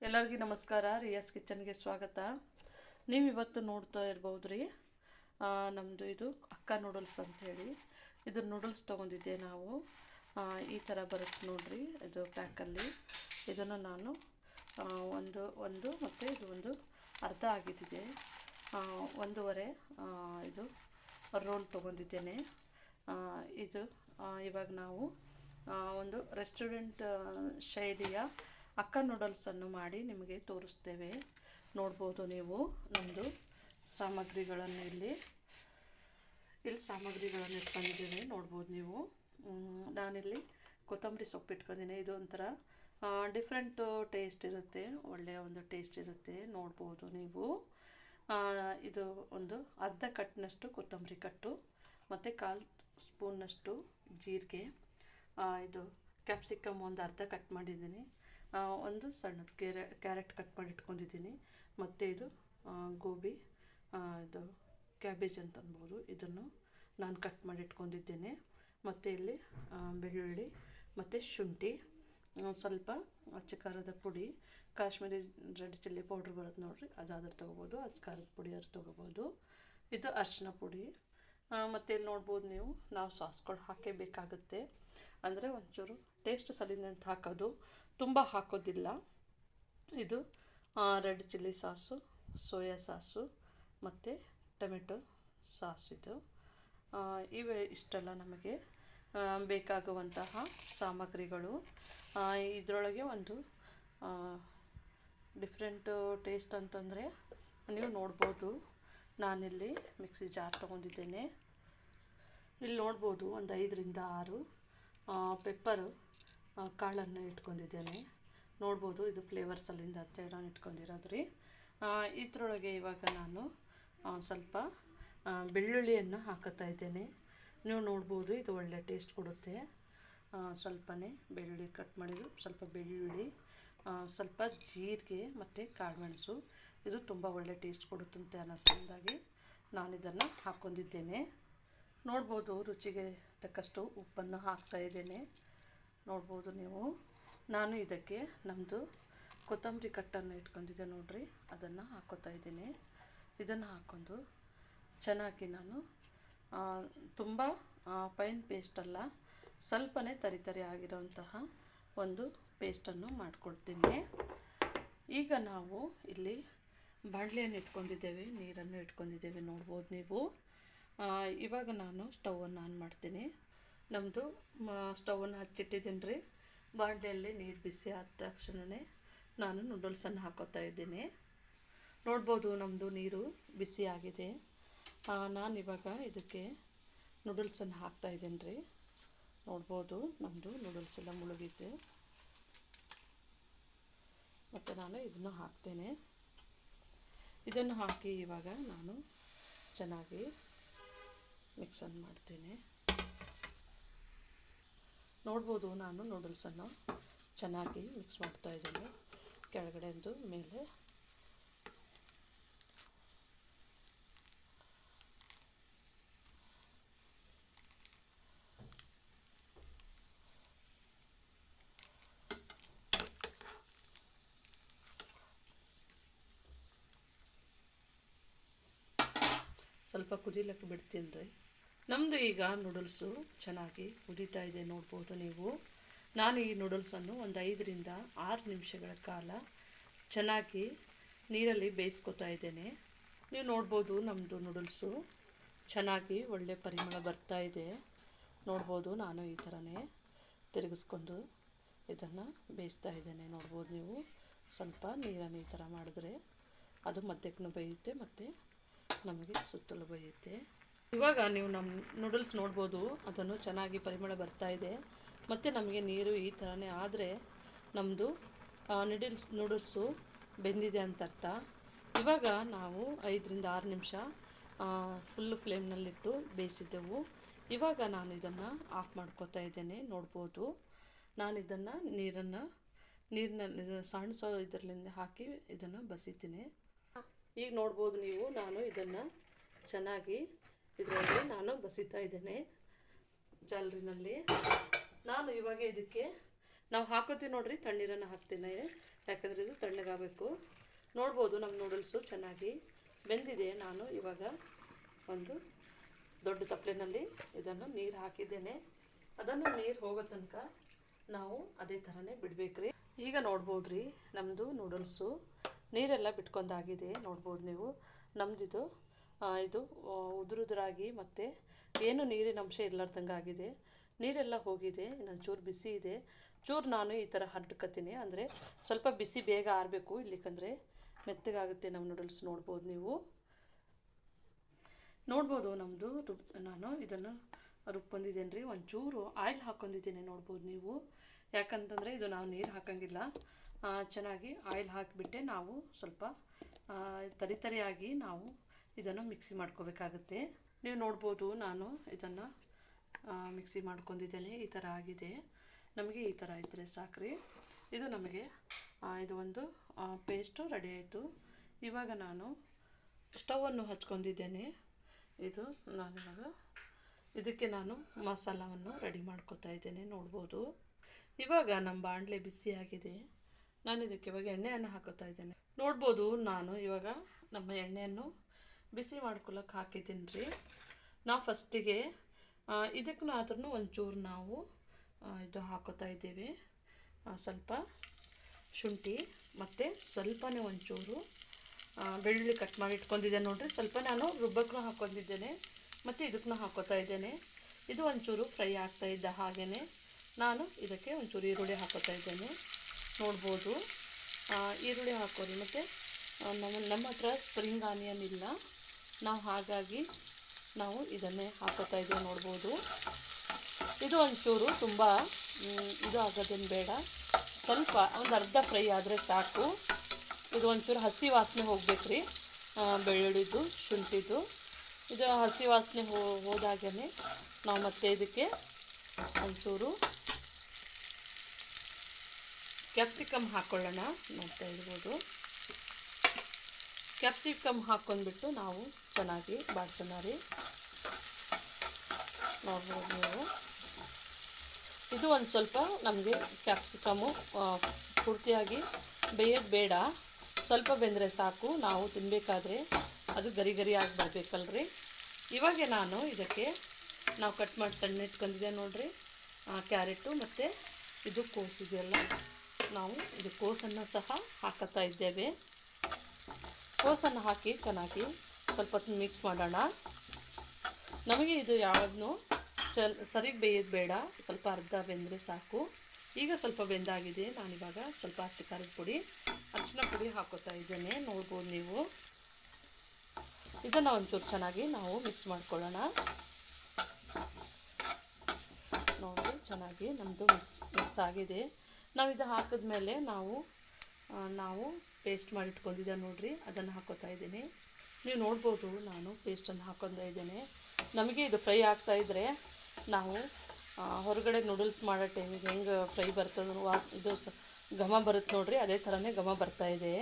ಎಲ್ಲರಿಗೂ ನಮಸ್ಕಾರ. ರಿಯಾಸ್ ಕಿಚನ್ಗೆ ಸ್ವಾಗತ. ನೀವು ಇವತ್ತು ನೋಡ್ತಾ ಇರ್ಬೋದು ರೀ, ನಮ್ಮದು ಇದು ಅಕ್ಕ ನೂಡಲ್ಸ್ ಅಂಥೇಳಿ ಇದು ನೂಡಲ್ಸ್ ತೊಗೊಂಡಿದ್ದೆ. ನಾವು ಈ ಥರ ಬರುತ್ತೆ ನೋಡ್ರಿ, ಇದು ಪ್ಯಾಕಲ್ಲಿ. ಇದನ್ನು ನಾನು ಒಂದು ಮತ್ತು ಇದು ಒಂದು ಅರ್ಧ ಆಗಿದ್ದಿದೆ, ಒಂದೂವರೆ ಇದು ರೋಲ್ ತೊಗೊಂಡಿದ್ದೇನೆ. ಇದು ಇವಾಗ ನಾವು ಒಂದು ರೆಸ್ಟೋರೆಂಟ್ ಶೈಲಿಯ ಅಕ್ಕ ನೂಡಲ್ಸನ್ನು ಮಾಡಿ ನಿಮಗೆ ತೋರಿಸ್ತೇವೆ. ನೋಡ್ಬೋದು ನೀವು ನಮ್ಮದು ಸಾಮಗ್ರಿಗಳನ್ನು ಇಲ್ಲಿ ಸಾಮಗ್ರಿಗಳನ್ನು ಇಟ್ಕೊಂಡಿದ್ದೇನೆ. ನೋಡ್ಬೋದು ನೀವು. ನಾನಿಲ್ಲಿ ಕೊತ್ತಂಬರಿ ಸೊಪ್ಪು ಇಟ್ಕೊಂಡಿದ್ದೀನಿ. ಇದು ಒಂಥರ ಡಿಫ್ರೆಂಟ್ ಟೇಸ್ಟ್ ಇರುತ್ತೆ, ಒಳ್ಳೆಯ ಒಂದು ಟೇಸ್ಟ್ ಇರುತ್ತೆ. ನೋಡ್ಬೋದು ನೀವು. ಇದು ಒಂದು ಅರ್ಧ ಕಟ್ನಷ್ಟು ಕೊತ್ತಂಬರಿ ಕಟ್ಟು ಮತ್ತು 1/4 ಸ್ಪೂನ್ನಷ್ಟು ಜೀರಿಗೆ, ಇದು ಕ್ಯಾಪ್ಸಿಕಮ್ ಒಂದು ಅರ್ಧ ಕಟ್ ಮಾಡಿದ್ದೀನಿ, ಒಂದು ಸಣ್ಣದು ಕ್ಯಾರೆಟ್ ಕಟ್ ಮಾಡಿ ಇಟ್ಕೊಂಡಿದ್ದೀನಿ, ಮತ್ತು ಇದು ಗೋಬಿ, ಇದು ಕ್ಯಾಬೇಜ್ ಅಂತ ಅನ್ಬೋದು, ಇದನ್ನು ನಾನು ಕಟ್ ಮಾಡಿ ಇಟ್ಕೊಂಡಿದ್ದೇನೆ. ಮತ್ತು ಇಲ್ಲಿ ಬೆಳ್ಳುಳ್ಳಿ ಮತ್ತು ಶುಂಠಿ, ಸ್ವಲ್ಪ ಅಚ್ಚ ಖಾರದ ಪುಡಿ, ಕಾಶ್ಮೀರಿ ರೆಡ್ ಚಿಲ್ಲಿ ಪೌಡ್ರ್ ಬರುತ್ತೆ ನೋಡಿರಿ, ಅದಾದ್ರೂ ತೊಗೋಬೋದು, ಅಚ್ಚ ಖಾರದ ಪುಡಿ ಆದ್ರೂ ತೊಗೋಬೋದು. ಇದು ಅರಿಶಿನ ಪುಡಿ. ಮತ್ತು ಇಲ್ಲಿ ನೋಡ್ಬೋದು ನೀವು, ನಾವು ಸಾಸ್ಗಳು ಹಾಕೇಬೇಕಾಗುತ್ತೆ, ಅಂದರೆ ಒಂಚೂರು ಟೇಸ್ಟ್ ಸಲಿಂದ ಅಂತ ಹಾಕೋದು, ತುಂಬ ಹಾಕೋದಿಲ್ಲ. ಇದು red chilli sauce, soya sauce ಮತ್ತು ಟೊಮೆಟೊ ಸಾಸ್. ಇದು ಇಷ್ಟೆಲ್ಲ ನಮಗೆ ಬೇಕಾಗುವಂತಹ ಸಾಮಗ್ರಿಗಳು. ಇದರೊಳಗೆ ಒಂದು ಡಿಫ್ರೆಂಟ್ ಟೇಸ್ಟ್ ಅಂತಂದರೆ ನೀವು ನೋಡ್ಬೋದು, ನಾನಿಲ್ಲಿ ಮಿಕ್ಸಿ ಜಾರ್ ತೊಗೊಂಡಿದ್ದೇನೆ. ಇಲ್ಲಿ ನೋಡ್ಬೋದು ಒಂದು 5ರಿಂದ 6 ಪೆಪ್ಪರು ಕಾಳನ್ನು ಇಟ್ಕೊಂಡಿದ್ದೇನೆ. ನೋಡ್ಬೋದು, ಇದು ಫ್ಲೇವರ್ಸ್ ಅಲ್ಲಿಂದ ಅಂತೇಳಿ ನಾನು ಇಟ್ಕೊಂಡಿರೋದು ರೀ. ಇದರೊಳಗೆ ಇವಾಗ ನಾನು ಸ್ವಲ್ಪ ಬೆಳ್ಳುಳ್ಳಿಯನ್ನು ಹಾಕುತ್ತಾ ಇದ್ದೇನೆ. ನೀವು ನೋಡ್ಬೋದು, ಇದು ಒಳ್ಳೆ ಟೇಸ್ಟ್ ಕೊಡುತ್ತೆ. ಸ್ವಲ್ಪನೇ ಬೆಳ್ಳುಳ್ಳಿ ಕಟ್ ಮಾಡಿದ್ದು, ಸ್ವಲ್ಪ ಬೆಳ್ಳುಳ್ಳಿ, ಸ್ವಲ್ಪ ಜೀರಿಗೆ ಮತ್ತು ಕಾಳುಮೆಣಸು. ಇದು ತುಂಬ ಒಳ್ಳೆ ಟೇಸ್ಟ್ ಕೊಡುತ್ತಂತೆ ಅನ್ನಿಸಿದಾಗಿ ನಾನು ಇದನ್ನು ಹಾಕ್ಕೊಂಡಿದ್ದೇನೆ. ನೋಡ್ಬೋದು, ರುಚಿಗೆ ತಕ್ಕಷ್ಟು ಉಪ್ಪನ್ನು ಹಾಕ್ತಾ ಇದ್ದೇನೆ. ನೋಡ್ಬೋದು ನೀವು. ನಾನು ಇದಕ್ಕೆ ನಮ್ಮದು ಕೊತ್ತಂಬರಿ ಕಟ್ಟನ್ನು ಇಟ್ಕೊಂಡಿದ್ದೆ ನೋಡ್ರಿ, ಅದನ್ನು ಹಾಕ್ಕೋತಾ ಇದ್ದೀನಿ. ಇದನ್ನು ಹಾಕ್ಕೊಂಡು ಚೆನ್ನಾಗಿ ನಾನು ತುಂಬ ಫೈನ್ ಪೇಸ್ಟ್ ಅಲ್ಲ, ಸ್ವಲ್ಪನೇ ತರಿ ಆಗಿರೋಂತಹ ಒಂದು ಪೇಸ್ಟನ್ನು ಮಾಡ್ಕೊಳ್ತೀನಿ. ಈಗ ನಾವು ಇಲ್ಲಿ ಬಾಣಲೆಯನ್ನು ಇಟ್ಕೊಂಡಿದ್ದೇವೆ, ನೀರನ್ನು ಇಟ್ಕೊಂಡಿದ್ದೇವೆ. ನೋಡ್ಬೋದು ನೀವು. ಇವಾಗ ನಾನು ಸ್ಟವನ್ನು ಆನ್ ಮಾಡ್ತೀನಿ. ನಮ್ಮದು ಸ್ಟವನ್ನು ಹಚ್ಚಿಟ್ಟಿದ್ದೀನಿ ರೀ. ಬಾಣಲೆಯಲ್ಲಿ ನೀರು ಬಿಸಿ ಆದ ತಕ್ಷಣವೇ ನಾನು ನೂಡಲ್ಸನ್ನು ಹಾಕೋತಾ ಇದ್ದೀನಿ. ನೋಡ್ಬೋದು, ನಮ್ಮದು ನೀರು ಬಿಸಿ ಆಗಿದೆ. ನಾನಿವಾಗ ಇದಕ್ಕೆ ನೂಡಲ್ಸನ್ನು ಹಾಕ್ತಾ ಇದ್ದೀನಿ ರೀ. ನೋಡ್ಬೋದು, ನಮ್ಮದು ನೂಡಲ್ಸ್ ಎಲ್ಲ ಮುಳುಗಿದೆ. ಮತ್ತು ನಾನು ಇದನ್ನು ಹಾಕ್ತೇನೆ. ಇದನ್ನು ಹಾಕಿ ಇವಾಗ ನಾನು ಚೆನ್ನಾಗಿ ಮಿಕ್ಸನ್ನು ಮಾಡ್ತೇನೆ. ನೋಡ್ಬೋದು, ನಾನು ನೂಡಲ್ಸನ್ನು ಚೆನ್ನಾಗಿ ಮಿಕ್ಸ್ ಮಾಡ್ತಾ ಇದ್ದೀನಿ, ಕೆಳಗಡೆಯಿಂದ ಮೇಲೆ. ಸ್ವಲ್ಪ ಕುದಿಲಿಕ್ಕೆ ಬಿಡ್ತೀನಿ ರೀ. ನಮ್ಮದು ಈಗ ನೂಡಲ್ಸು ಚೆನ್ನಾಗಿ ಕುದೀತಾ ಇದೆ. ನೋಡ್ಬೋದು ನೀವು. ನಾನು ಈ ನೂಡಲ್ಸನ್ನು ಒಂದು 5ರಿಂದ 6 ನಿಮಿಷಗಳ ಕಾಲ ಚೆನ್ನಾಗಿ ನೀರಲ್ಲಿ ಬೇಯಿಸ್ಕೊತಾ ಇದ್ದೇನೆ. ನೀವು ನೋಡ್ಬೋದು, ನಮ್ಮದು ನೂಡಲ್ಸು ಚೆನ್ನಾಗಿ ಒಳ್ಳೆ ಪರಿಮಳ ಬರ್ತಾ ಇದೆ. ನೋಡ್ಬೋದು, ನಾನು ಈ ಥರನೇ ತಿರುಗಿಸ್ಕೊಂಡು ಇದನ್ನು ಬೇಯಿಸ್ತಾ ಇದ್ದೇನೆ. ನೋಡ್ಬೋದು ನೀವು. ಸ್ವಲ್ಪ ನೀರನ್ನು ಈ ಥರ ಮಾಡಿದ್ರೆ ಅದು ಮಧ್ಯಕ್ಕೂ ಬೇಯುತ್ತೆ ಮತ್ತು ನಮಗೆ ಸುತ್ತಲೂ ಬೇಯುತ್ತೆ. ಇವಾಗ ನೀವು ನಮ್ಮ ನೂಡಲ್ಸ್ ನೋಡ್ಬೋದು, ಅದನ್ನು ಚೆನ್ನಾಗಿ ಪರಿಮಳ ಬರ್ತಾ ಇದೆ ಮತ್ತು ನಮಗೆ ನೀರು ಈ ಥರನೇ ಆದರೆ ನಮ್ಮದು ನೂಡಲ್ಸು ಬೆಂದಿದೆ ಅಂತ ಅರ್ಥ. ಇವಾಗ ನಾವು 5ರಿಂದ 6 ನಿಮಿಷ ಫುಲ್ಲು ಫ್ಲೇಮ್ನಲ್ಲಿಟ್ಟು ಬೇಯಿಸಿದ್ದೆವು. ಇವಾಗ ನಾನು ಇದನ್ನು ಆಫ್ ಮಾಡ್ಕೋತಾ ಇದ್ದೇನೆ. ನೋಡ್ಬೋದು, ನಾನು ಇದನ್ನು ನೀರಿನಲ್ಲಿ ಸಣ್ಣ ಇದರಲ್ಲಿಂದ ಹಾಕಿ ಇದನ್ನು ಬಸಿತೀನಿ. ಈಗ ನೋಡ್ಬೋದು ನೀವು, ನಾನು ಇದನ್ನು ಚೆನ್ನಾಗಿ ಇದರಲ್ಲಿ ನಾನು ಬಸಿತಾ ಇದ್ದೇನೆ ಜಾಲರಿನಲ್ಲಿ. ನಾನು ಇವಾಗ ಇದಕ್ಕೆ ನಾವು ಹಾಕೋತೀವಿ ನೋಡ್ರಿ, ತಣ್ಣೀರನ್ನು ಹಾಕ್ತೀನಿ. ಯಾಕಂದರೆ ಇದು ತಣ್ಣಗಾಗಬೇಕು. ನೋಡ್ಬೋದು ನಮ್ಮ ನೂಡಲ್ಸು ಚೆನ್ನಾಗಿ ಬೆಂದಿದೆ. ನಾನು ಇವಾಗ ಒಂದು ದೊಡ್ಡ ತಪ್ಪಲೆನಲ್ಲಿ ಇದನ್ನು ನೀರು ಹಾಕಿದ್ದೇನೆ. ಅದನ್ನು ನೀರು ಹೋಗೋ ತನಕ ನಾವು ಅದೇ ಥರನೇ ಬಿಡಬೇಕ್ರಿ. ಈಗ ನೋಡ್ಬೋದು ರೀ ನಮ್ಮದು ನೂಡಲ್ಸು ನೀರೆಲ್ಲ ಬಿಟ್ಕೊಂಡಾಗಿದೆ. ನೋಡ್ಬೋದು ನೀವು ನಮ್ಮದಿದು ಇದು ಉದುರಾಗಿ ಮತ್ತು ಏನು ನೀರಿನ ಅಂಶ ಇರ್ಲಾರ್ದಂಗೆ ಆಗಿದೆ. ನೀರೆಲ್ಲ ಹೋಗಿದೆ. ಇನ್ನೊಂದು ಚೂರು ಬಿಸಿ ಇದೆ. ಚೂರು ನಾನು ಈ ಥರ ಹರಡ್ಕತ್ತೀನಿ, ಅಂದರೆ ಸ್ವಲ್ಪ ಬಿಸಿ ಬೇಗ ಆರಬೇಕು, ಇಲ್ಲಿಕಂದರೆ ಮೆತ್ತಗಾಗುತ್ತೆ ನಮ್ಮ ನೂಡಲ್ಸ್. ನೋಡ್ಬೋದು ನೀವು ನೋಡ್ಬೋದು ನಮ್ಮದು ನಾನು ಇದನ್ನು ರುಬ್ಕೊಂಡಿದ್ದೇನೆ ರೀ. ಒಂಚೂರು ಆಯಿಲ್ ಹಾಕ್ಕೊಂಡಿದ್ದೀನಿ ನೋಡ್ಬೋದು ನೀವು. ಯಾಕಂತಂದರೆ ಇದು ನಾವು ನೀರು ಹಾಕೋಂಗಿಲ್ಲ, ಚೆನ್ನಾಗಿ ಆಯಿಲ್ ಹಾಕಿಬಿಟ್ಟೆ ನಾವು ಸ್ವಲ್ಪ ತರಿಯಾಗಿ ನಾವು ಇದನ್ನು ಮಿಕ್ಸಿ ಮಾಡ್ಕೋಬೇಕಾಗುತ್ತೆ. ನೀವು ನೋಡ್ಬೋದು ನಾನು ಇದನ್ನು ಮಿಕ್ಸಿ ಮಾಡ್ಕೊಂಡಿದ್ದೇನೆ. ಈ ಥರ ಆಗಿದೆ. ನಮಗೆ ಈ ಥರ ಇದ್ದರೆ ಸಾಕ್ರಿ. ಇದು ನಮಗೆ ಇದು ಒಂದು ಪೇಸ್ಟು ರೆಡಿ ಆಯಿತು. ಇವಾಗ ನಾನು ಸ್ಟವನ್ನು ಹಚ್ಕೊಂಡಿದ್ದೇನೆ. ಇದು ನಾನಿವಾಗ ಇದಕ್ಕೆ ನಾನು ಮಸಾಲವನ್ನು ರೆಡಿ ಮಾಡ್ಕೊತಾ ಇದ್ದೇನೆ. ನೋಡ್ಬೋದು ಇವಾಗ ನಮ್ಮ ಬಾಣಲೆ ಬಿಸಿಯಾಗಿದೆ. ನಾನು ಇದಕ್ಕೆ ಇವಾಗ ಎಣ್ಣೆಯನ್ನು ಹಾಕೋತಾ ಇದ್ದೇನೆ. ನೋಡ್ಬೋದು ನಾನು ಇವಾಗ ನಮ್ಮ ಎಣ್ಣೆಯನ್ನು ಬಿಸಿ ಮಾಡ್ಕೊಳಕ್ಕೆ ಹಾಕಿದ್ದೀನಿ ರೀ. ನಾವು ಫಸ್ಟಿಗೆ ಇದಕ್ಕೂ ಆದ್ರೂ ಒಂಚೂರು ನಾವು ಇದು ಹಾಕೋತಾ ಇದ್ದೇವೆ, ಸ್ವಲ್ಪ ಶುಂಠಿ ಮತ್ತು ಸ್ವಲ್ಪನೇ ಒಂಚೂರು ಬೆಳ್ಳುಳ್ಳಿ ಕಟ್ ಮಾಡಿ ಇಟ್ಕೊಂಡಿದ್ದೆ ನೋಡಿರಿ. ಸ್ವಲ್ಪ ನಾನು ರುಬ್ಬಕ್ಕೂ ಹಾಕ್ಕೊಂಡಿದ್ದೇನೆ ಮತ್ತು ಇದಕ್ಕೂ ಹಾಕೋತಾ ಇದ್ದೇನೆ. ಇದು ಒಂಚೂರು ಫ್ರೈ ಆಗ್ತಾ ಇದ್ದ ಹಾಗೆಯೇ ನಾನು ಇದಕ್ಕೆ ಒಂಚೂರು ಈರುಳ್ಳಿ ಹಾಕೋತಾ ಇದ್ದೇನೆ. ನೋಡ್ಬೋದು ಈರುಳ್ಳಿ ಹಾಕೋರಿ. ಮತ್ತು ನಮ್ಮ ಹತ್ರ ಸ್ಪ್ರಿಂಗ್ ಆನಿಯನ್ ಇಲ್ಲ, ನಾವು ಹಾಗಾಗಿ ನಾವು ಇದನ್ನೇ ಹಾಕೋತಾ ಇದ್ದೇವೆ. ನೋಡ್ಬೋದು ಇದು ಒಂಚೂರು ತುಂಬ ಇದು ಆಗೋದೇನು ಬೇಡ, ಸ್ವಲ್ಪ ಒಂದು ಅರ್ಧ ಫ್ರೈ ಆದರೆ ಸಾಕು. ಇದು ಒಂಚೂರು ಹಸಿ ವಾಸನೆ ಹೋಗ್ಬೇಕು ರೀ, ಬೆಳ್ಳುಳ್ಳಿದು ಶುಂಠಿದು. ಇದು ಹಸಿ ವಾಸನೆ ಹೋದಾಗೇ ನಾವು ಮತ್ತೆ ಇದಕ್ಕೆ ಒಂಚೂರು ಕ್ಯಾಪ್ಸಿಕಮ್ ಹಾಕ್ಕೊಳ್ಳೋಣ. ನೋಡ್ತಾ ಇರ್ಬೋದು, ಕ್ಯಾಪ್ಸಿಕಮ್ ಹಾಕ್ಕೊಂಡ್ಬಿಟ್ಟು ನಾವು ಚೆನ್ನಾಗಿ ಬಾಡ್ಸೋಣ ರೀ. ನೋಡ್ಬೋದು ನೀವು. ಇದು ಒಂದು ಸ್ವಲ್ಪ ನಮಗೆ ಕ್ಯಾಪ್ಸಿಕಮ್ಮು ಪೂರ್ತಿಯಾಗಿ ಬೇಯೋದು ಬೇಡ, ಸ್ವಲ್ಪ ಬೆಂದರೆ ಸಾಕು. ನಾವು ತಿನ್ನಬೇಕಾದ್ರೆ ಅದು ಗರಿ ಗರಿ ಆಗಿ ಬರಬೇಕಲ್ರಿ. ಇವಾಗ ನಾನು ಇದಕ್ಕೆ ನಾವು ಕಟ್ ಮಾಡಿ ಸಣ್ಣ ಇಟ್ಕೊಂಡಿದ್ದೆ ನೋಡಿರಿ, ಕ್ಯಾರೆಟು ಮತ್ತು ಇದು ಕೋಸಿದೆಯಲ್ಲ, ನಾವು ಇದು ಕೋಸನ್ನು ಸಹ ಹಾಕುತ್ತಾ ಇದ್ದೇವೆ. ಕೋಸನ್ನು ಹಾಕಿ ಚೆನ್ನಾಗಿ ಸ್ವಲ್ಪ ಹೊತ್ತು ಮಿಕ್ಸ್ ಮಾಡೋಣ. ನಮಗೆ ಇದು ಯಾವಾಗಲೂ ಸರಿಗೆ ಬೇಯೋದು ಬೇಡ, ಸ್ವಲ್ಪ ಅರ್ಧ ಬೆಂದರೆ ಸಾಕು. ಈಗ ಸ್ವಲ್ಪ ಬೆಂದಾಗಿದೆ. ನಾನಿವಾಗ ಸ್ವಲ್ಪ ಅಚ್ಚ ಖಾರದ ಪುಡಿ, ಅರಿಶಿನ ಪುಡಿ ಹಾಕೋತಾ ಇದ್ದೇನೆ. ನೋಡ್ಬೋದು ನೀವು. ಇದನ್ನು ಒಂಚೂರು ಚೆನ್ನಾಗಿ ನಾವು ಮಿಕ್ಸ್ ಮಾಡ್ಕೊಳ್ಳೋಣ. ನೋಡಿ ಚೆನ್ನಾಗಿ ನಮ್ಮದು ಮಿಕ್ಸ್ ಆಗಿದೆ. ನಾವು ಇದು ಹಾಕಿದ್ಮೇಲೆ ನಾವು ಪೇಸ್ಟ್ ಮಾಡಿ ಇಟ್ಕೊಂಡಿದ್ದೆ ನೋಡಿರಿ, ಅದನ್ನು ಹಾಕೋತಾ ಇದ್ದೀನಿ. ನೀವು ನೋಡ್ಬೋದು ನಾನು ಪೇಸ್ಟನ್ನು ಹಾಕ್ಕೊತಾ ಇದ್ದೇನೆ. ನಮಗೆ ಇದು ಫ್ರೈ ಆಗ್ತಾಯಿದ್ರೆ ನಾವು ಹೊರಗಡೆ ನೂಡಲ್ಸ್ ಮಾಡೋ ಟೈಮಿಗೆ ಹೆಂಗೆ ಫ್ರೈ ಬರ್ತದೆ ಇದು ಘಮ ಬರುತ್ತೆ ನೋಡಿರಿ, ಅದೇ ಥರನೇ ಘಮ ಬರ್ತಾಯಿದೆ.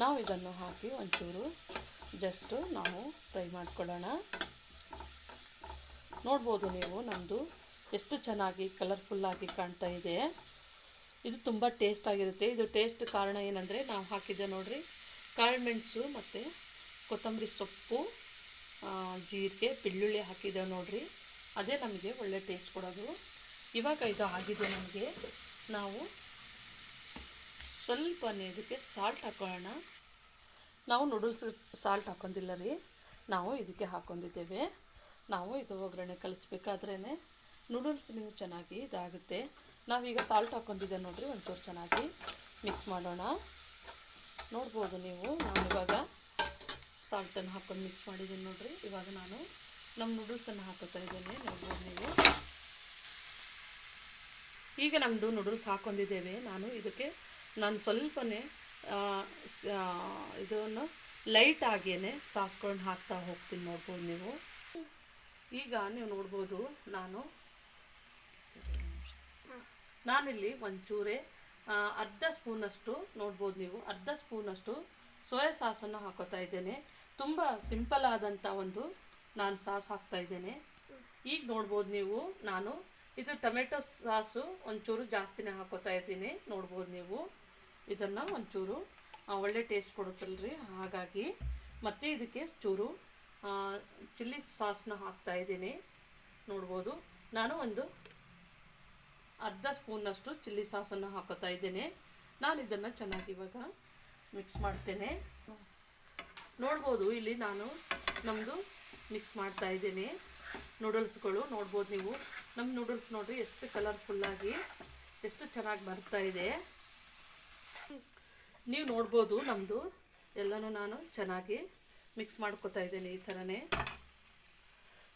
ನಾವು ಇದನ್ನು ಹಾಕಿ ಒಂಚೂರು ಜಸ್ಟು ನಾವು ಫ್ರೈ ಮಾಡ್ಕೊಳ್ಳೋಣ. ನೋಡ್ಬೋದು ನೀವು ನಮ್ಮದು ಎಷ್ಟು ಚೆನ್ನಾಗಿ ಕಲರ್ಫುಲ್ಲಾಗಿ ಕಾಣ್ತಾ ಇದೆ. ಇದು ತುಂಬ ಟೇಸ್ಟಾಗಿರುತ್ತೆ. ಇದು ಟೇಸ್ಟ್ ಕಾರಣ ಏನಂದರೆ ನಾವು ಹಾಕಿದ್ದೆ ನೋಡಿರಿ, ಕಾಳುಮೆಣಸು ಮತ್ತು ಕೊತ್ತಂಬರಿ ಸೊಪ್ಪು, ಜೀರಿಗೆ, ಬೆಳ್ಳುಳ್ಳಿ ಹಾಕಿದ್ದೇವೆ ನೋಡಿರಿ, ಅದೇ ನಮಗೆ ಒಳ್ಳೆ ಟೇಸ್ಟ್ ಕೊಡೋದು. ಇವಾಗ ಇದು ಆಗಿದೆ ನಮಗೆ. ನಾವು ಸ್ವಲ್ಪನೇ ಇದಕ್ಕೆ ಸಾಲ್ಟ್ ಹಾಕೊಳ್ಳೋಣ. ನಾವು ನೂಡಲ್ಸ್ ಸಾಲ್ಟ್ ಹಾಕ್ಕೊಂಡಿಲ್ಲ ರೀ, ನಾವು ಇದಕ್ಕೆ ಹಾಕ್ಕೊಂಡಿದ್ದೇವೆ. ನಾವು ಇದು ಒಗ್ಗರಣೆ ಕಲಿಸ್ಬೇಕಾದ್ರೇ ನೂಡಲ್ಸ್ ನೀವು ಚೆನ್ನಾಗಿ ಇದಾಗುತ್ತೆ. ನಾವೀಗ ಸಾಲ್ಟ್ ಹಾಕ್ಕೊಂಡಿದ್ದೆ ನೋಡಿರಿ, ಒಂಚೂರು ಚೆನ್ನಾಗಿ ಮಿಕ್ಸ್ ಮಾಡೋಣ. ನೋಡ್ಬೋದು ನೀವು, ನಾನಿವಾಗ ಸಾಲ್ಟನ್ನು ಹಾಕ್ಕೊಂಡು ಮಿಕ್ಸ್ ಮಾಡಿದ್ದೀನಿ ನೋಡಿರಿ. ಇವಾಗ ನಾನು ನಮ್ಮ ನೂಡಲ್ಸನ್ನು ಹಾಕೋತಾ ಇದ್ದೇನೆ. ನೋಡ್ಬೋದು ನೀವು. ಈಗ ನಮ್ಮದು ನೂಡಲ್ಸ್ ಹಾಕ್ಕೊಂಡಿದ್ದೇವೆ. ನಾನು ಸ್ವಲ್ಪನೇ ಇದನ್ನು ಲೈಟಾಗಿಯೇ ಸಾಸ್ಕೊಂಡು ಹಾಕ್ತಾ ಹೋಗ್ತೀನಿ. ನೋಡ್ಬೋದು ನೀವು. ಈಗ ನೀವು ನೋಡ್ಬೋದು ನಾನಿಲ್ಲಿ ಒಂಚೂರೇ ಅರ್ಧ ಸ್ಪೂನಷ್ಟು ನೋಡ್ಬೋದು ನೀವು, ಅರ್ಧ ಸ್ಪೂನಷ್ಟು ಸೋಯಾ ಸಾಸನ್ನು ಹಾಕೋತಾ ಇದ್ದೇನೆ. ತುಂಬ ಸಿಂಪಲ್ ಆದಂಥ ನಾನು ಸಾಸ್ ಹಾಕ್ತಾ ಇದ್ದೇನೆ. ಈಗ ನೋಡ್ಬೋದು ನೀವು, ನಾನು ಇದು ಟೊಮೆಟೊ ಸಾಸು ಒಂಚೂರು ಜಾಸ್ತಿನೇ ಹಾಕೋತಾ ಇದ್ದೀನಿ. ನೋಡ್ಬೋದು ನೀವು, ಇದನ್ನು ಒಂಚೂರು ಒಳ್ಳೆ ಟೇಸ್ಟ್ ಕೊಡುತ್ತಲ್ರಿ, ಹಾಗಾಗಿ ಮತ್ತು ಇದಕ್ಕೆ ಚೂರು ಚಿಲ್ಲಿ ಸಾಸ್ನ ಹಾಕ್ತಾಯಿದ್ದೀನಿ. ನೋಡ್ಬೋದು, ನಾನು ಒಂದು ಅರ್ಧ ಸ್ಪೂನ್ನಷ್ಟು ಚಿಲ್ಲಿ ಸಾಸನ್ನು ಹಾಕೋತಾ ಇದ್ದೇನೆ. ನಾನು ಇದನ್ನು ಚೆನ್ನಾಗಿ ಇವಾಗ ಮಿಕ್ಸ್ ಮಾಡ್ತೇನೆ. ನೋಡ್ಬೋದು, ಇಲ್ಲಿ ನಾನು ನಮ್ಮದು ಮಿಕ್ಸ್ ಮಾಡ್ತಾ ಇದ್ದೇನೆ ನೂಡಲ್ಸ್ಗಳು. ನೋಡ್ಬೋದು ನೀವು, ನಮ್ಮ ನೂಡಲ್ಸ್ ನೋಡಿರಿ ಎಷ್ಟು ಕಲರ್ಫುಲ್ಲಾಗಿ ಎಷ್ಟು ಚೆನ್ನಾಗಿ ಬರ್ತಾ ಇದೆ. ನೀವು ನೋಡ್ಬೋದು, ನಮ್ಮದು ಎಲ್ಲನೂ ನಾನು ಚೆನ್ನಾಗಿ ಮಿಕ್ಸ್ ಮಾಡ್ಕೊತಾ ಇದ್ದೇನೆ. ಈ ಥರನೇ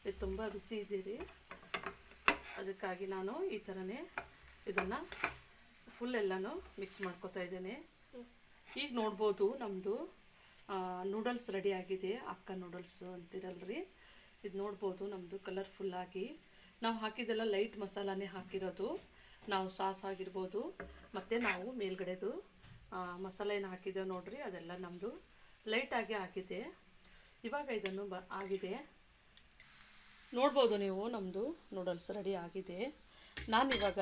ಇದು ತುಂಬ ಬಿಸಿ ಇದೀರಿ, ಅದಕ್ಕಾಗಿ ನಾನು ಈ ಥರನೇ ಇದನ್ನು ಫುಲ್ ಎಲ್ಲನೂ ಮಿಕ್ಸ್ ಮಾಡ್ಕೊತಾ ಇದ್ದೇನೆ. ಈಗ ನೋಡ್ಬೋದು, ನಮ್ಮದು ನೂಡಲ್ಸ್ ರೆಡಿ ಆಗಿದೆ. ಅಕ್ಕ ನೂಡಲ್ಸ್ ಅಂತಿರಲ್ರಿ, ಇದು ನೋಡ್ಬೋದು ನಮ್ಮದು ಕಲರ್ಫುಲ್ಲಾಗಿ. ನಾವು ಹಾಕಿದ್ದೆಲ್ಲ ಲೈಟ್ ಮಸಾಲಾನೇ ಹಾಕಿರೋದು. ನಾವು ಸಾಸ್ ಆಗಿರ್ಬೋದು ಮತ್ತು ನಾವು ಮೇಲ್ಗಡೆದು ಮಸಾಲೆ ಏನು ಹಾಕಿದ್ದೇವೆ ನೋಡ್ರಿ, ಅದೆಲ್ಲ ನಮ್ಮದು ಲೈಟಾಗಿ ಹಾಕಿದೆ. ಇವಾಗ ಇದನ್ನು ಆಗಿದೆ ನೋಡ್ಬೋದು ನೀವು, ನಮ್ಮದು ನೂಡಲ್ಸ್ ರೆಡಿ ಆಗಿದೆ. ನಾನಿವಾಗ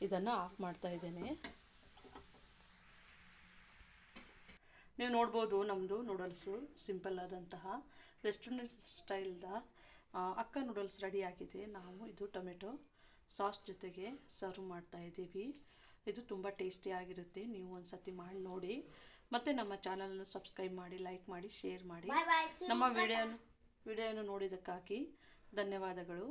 ಇದನ್ನು ಆಫ್ ಮಾಡ್ತಾ ಇದ್ದೇನೆ. ನೀವು ನೋಡ್ಬೋದು, ನಮ್ಮದು ನೂಡಲ್ಸು ಸಿಂಪಲ್ ಆದಂತಹ ರೆಸ್ಟೋರೆಂಟ್ ಸ್ಟೈಲ್ದ ಅಕ್ಕ ನೂಡಲ್ಸ್ ರೆಡಿ ಆಗಿದೆ. ನಾವು ಇದು ಟೊಮೆಟೊ ಸಾಸ್ ಜೊತೆಗೆ ಸರ್ವ್ ಮಾಡ್ತಾ ಇದ್ದೀವಿ. ಇದು ತುಂಬ ಟೇಸ್ಟಿಯಾಗಿರುತ್ತೆ. ನೀವು ಒಂದು ಸತಿ ಮಾಡಿ ನೋಡಿ, ಮತ್ತು ನಮ್ಮ ಚಾನಲನ್ನು ಸಬ್ಸ್ಕ್ರೈಬ್ ಮಾಡಿ, ಲೈಕ್ ಮಾಡಿ, ಶೇರ್ ಮಾಡಿ. ನಮ್ಮ ವಿಡಿಯೋನು ನೋಡಿದ್ದಕ್ಕಾಗಿ ಧನ್ಯವಾದಗಳು.